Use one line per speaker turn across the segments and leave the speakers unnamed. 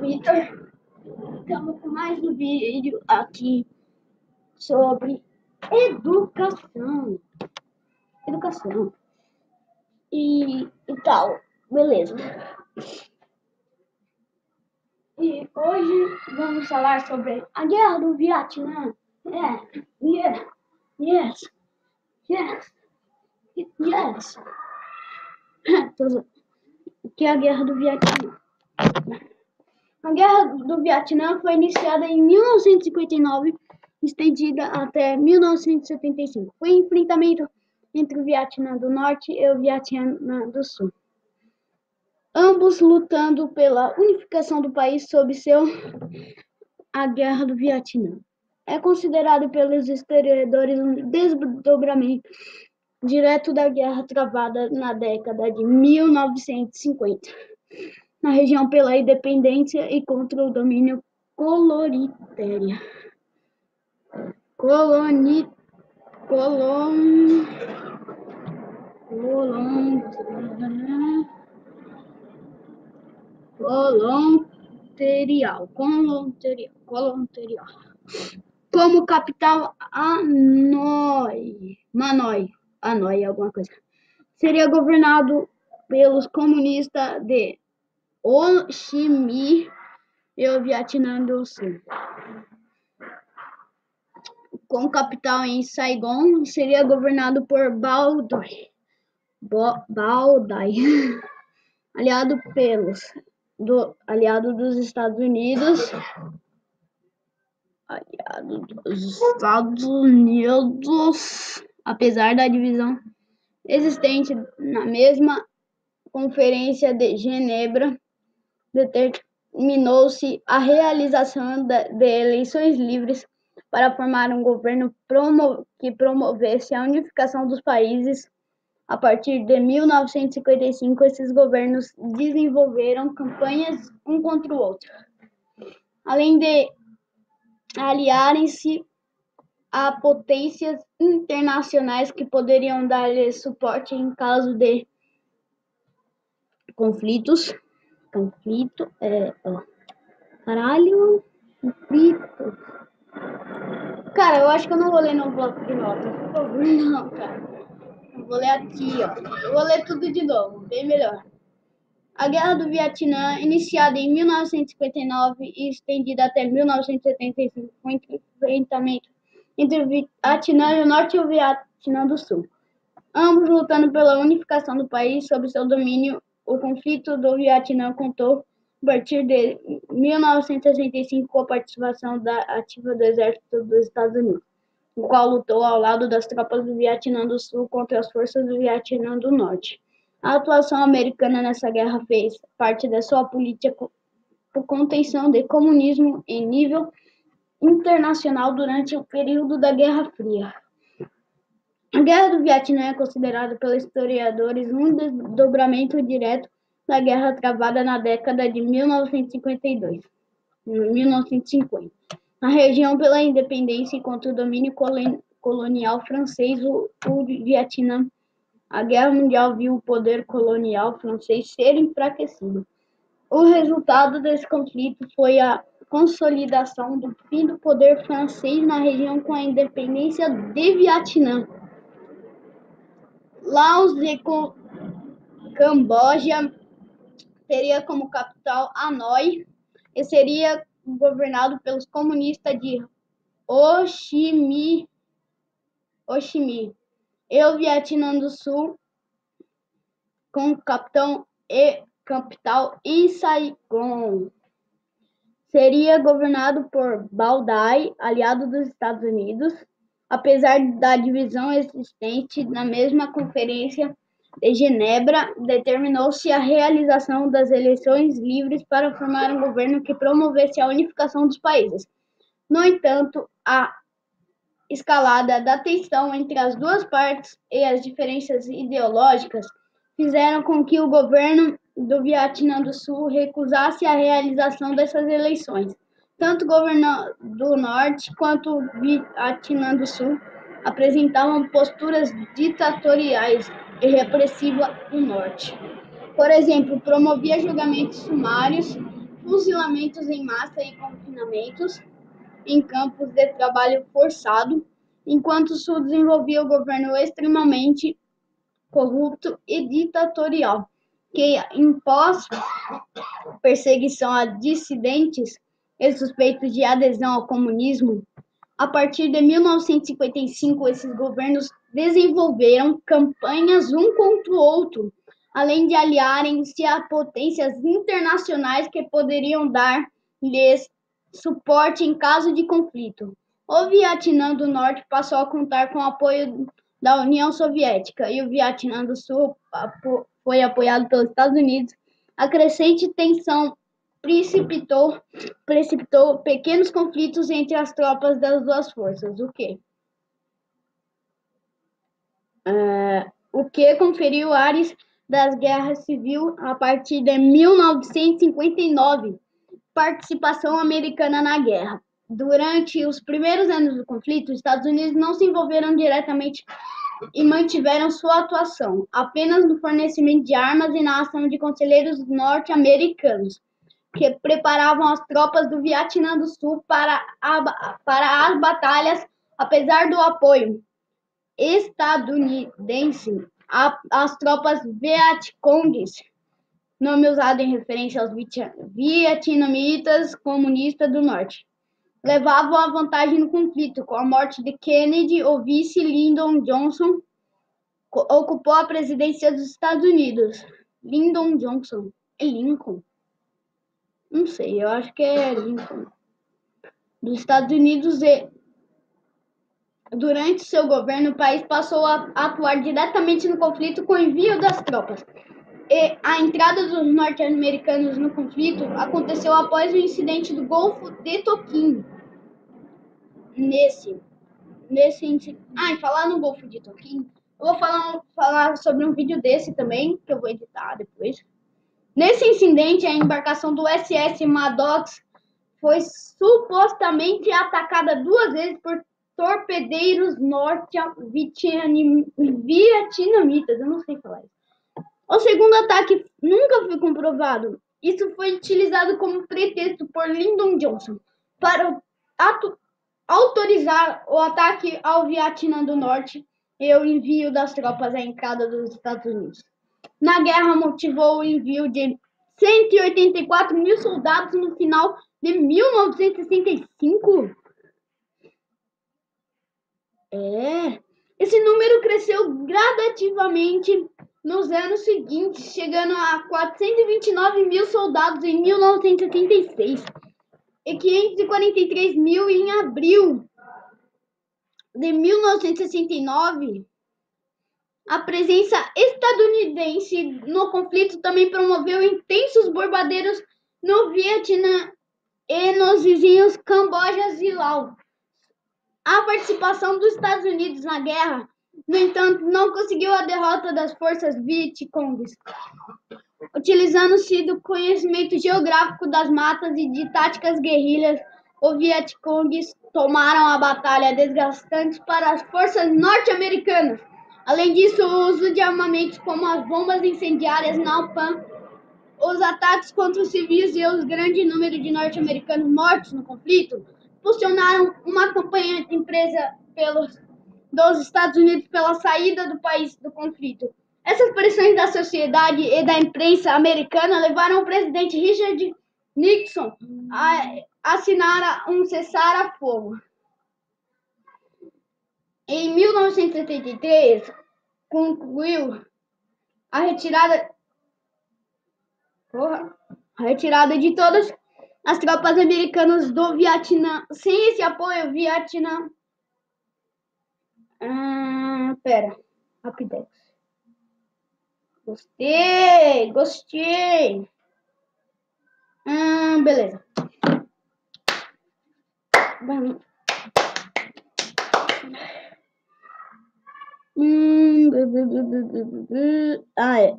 Vitor. Estamos com mais um vídeo aqui sobre educação. E tal, beleza. E hoje vamos falar sobre a guerra do Vietnã. Yes. Que é a guerra do Vietnã. A Guerra do Vietnã foi iniciada em 1959 e estendida até 1975. Foi um enfrentamento entre o Vietnã do Norte e o Vietnã do Sul, ambos lutando pela unificação do país sob a Guerra do Vietnã. É considerado pelos historiadores um desdobramento direto da guerra travada na década de 1950. Na região pela independência e contra o domínio colonitário. Como capital, Hanoi, alguma coisa. Seria governado pelos comunistas de Ho Chi Minh e o Vietnã do Sul. Com capital em Saigon, seria governado por Bao Dai, aliado dos Estados Unidos. Apesar da divisão existente na mesma Conferência de Genebra, determinou-se a realização de eleições livres para formar um governo que promovesse a unificação dos países. A partir de 1955, esses governos desenvolveram campanhas um contra o outro, além de aliarem-se a potências internacionais que poderiam dar-lhes suporte em caso de conflito. Cara, eu acho que eu não vou ler no bloco de notas, por favor, não, cara. Eu vou ler aqui, ó. Eu vou ler tudo de novo, bem melhor. A Guerra do Vietnã, iniciada em 1959 e estendida até 1975, foi um enfrentamento entre o Vietnã do Norte e o Vietnã do Sul, ambos lutando pela unificação do país sob seu domínio. O conflito do Vietnã contou, a partir de 1965, com a participação ativa do Exército dos Estados Unidos, o qual lutou ao lado das tropas do Vietnã do Sul contra as forças do Vietnã do Norte. A atuação americana nessa guerra fez parte da sua política por contenção do comunismo em nível internacional durante o período da Guerra Fria. A Guerra do Vietnã é considerada pelos historiadores um desdobramento direto da guerra travada na década de 1950, na região pela independência e contra o domínio colonial francês. O Vietnã. A Guerra Mundial viu o poder colonial francês ser enfraquecido. O resultado desse conflito foi a consolidação do fim do poder francês na região com a independência de Vietnã. Laos e Camboja teria como capital Hanoi e seria governado pelos comunistas de Ho Chi Minh e o Vietnã do Sul, com capital em Saigon, seria governado por Bao Dai, aliado dos Estados Unidos. Apesar da divisão existente na mesma Conferência de Genebra, determinou-se a realização das eleições livres para formar um governo que promovesse a unificação dos países. No entanto, a escalada da tensão entre as duas partes e as diferenças ideológicas fizeram com que o governo do Vietnã do Sul recusasse a realização dessas eleições. Tanto o governo do Norte quanto o Vietnã do Sul apresentavam posturas ditatoriais e repressivas do Norte. Por exemplo, promovia julgamentos sumários fuzilamentos em massa e confinamentos em campos de trabalho forçado, enquanto se desenvolvia o governo extremamente corrupto e ditatorial, que impôs perseguição a dissidentes e suspeitos de adesão ao comunismo. A partir de 1955, esses governos desenvolveram campanhas um contra o outro, além de aliarem-se a potências internacionais que poderiam dar-lhes suporte em caso de conflito. O Vietnã do Norte passou a contar com o apoio da União Soviética e o Vietnã do Sul foi apoiado pelos Estados Unidos. A crescente tensão precipitou pequenos conflitos entre as tropas das duas forças, o que conferiu ares das guerras civil a partir de 1959. Participação americana na guerra. Durante os primeiros anos do conflito, os Estados Unidos não se envolveram diretamente e mantiveram sua atuação apenas no fornecimento de armas e na ação de conselheiros norte-americanos, que preparavam as tropas do Vietnã do Sul para as batalhas. Apesar do apoio estadunidense, as tropas Vietcongues, nome usado em referência aos vietnamitas comunistas do Norte, levavam a vantagem no conflito. Com a morte de Kennedy, o vice Lyndon Johnson ocupou a presidência dos Estados Unidos. Lyndon Johnson é Lincoln? Não sei, eu acho que é Lincoln. Dos Estados Unidos, e durante seu governo, o país passou a atuar diretamente no conflito com o envio das tropas. E a entrada dos norte-americanos no conflito aconteceu após o incidente do Golfo de Tonkin. E falar no Golfo de Tonkin, eu vou falar sobre um vídeo desse também, que eu vou editar depois. Nesse incidente, a embarcação do SS Maddox foi supostamente atacada 2 vezes por torpedeiros norte-vietnamitas. Eu não sei falar isso. O segundo ataque nunca foi comprovado. Isso foi utilizado como pretexto por Lyndon Johnson para autorizar o ataque ao Vietnã do Norte e o envio das tropas à entrada dos Estados Unidos. Na guerra, motivou o envio de 184 mil soldados no final de 1965. Esse número cresceu gradativamente nos anos seguintes, chegando a 429 mil soldados em 1976 e 543 mil em abril de 1969. A presença estadunidense no conflito também promoveu intensos bombardeios no Vietnã e nos vizinhos Camboja e Laos. A participação dos Estados Unidos na guerra, no entanto, não conseguiu a derrota das forças Vietcongues. Utilizando-se do conhecimento geográfico das matas e de táticas guerrilhas, os Vietcongues tomaram a batalha desgastantes para as forças norte-americanas. Além disso, o uso de armamentos como as bombas incendiárias Napalm, os ataques contra os civis e o grande número de norte-americanos mortos no conflito impulsionaram uma campanha empresa dos Estados Unidos pela saída do país do conflito. Essas pressões da sociedade e da imprensa americana levaram o presidente Richard Nixon a assinar um cessar-fogo. Em 1973, concluiu a retirada de todas as tropas americanas do Vietnã. Sem esse apoio, o Vietnã... Rapidex. Gostei. Beleza.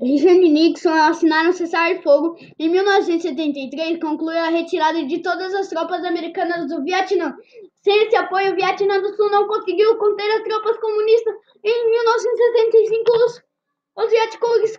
Richard Nixon assinaram um cessar-fogo em 1973, concluiu a retirada de todas as tropas americanas do Vietnã. Sem esse apoio, o Vietnã do Sul não conseguiu conter as tropas comunistas. Em 1975, os Vietcongues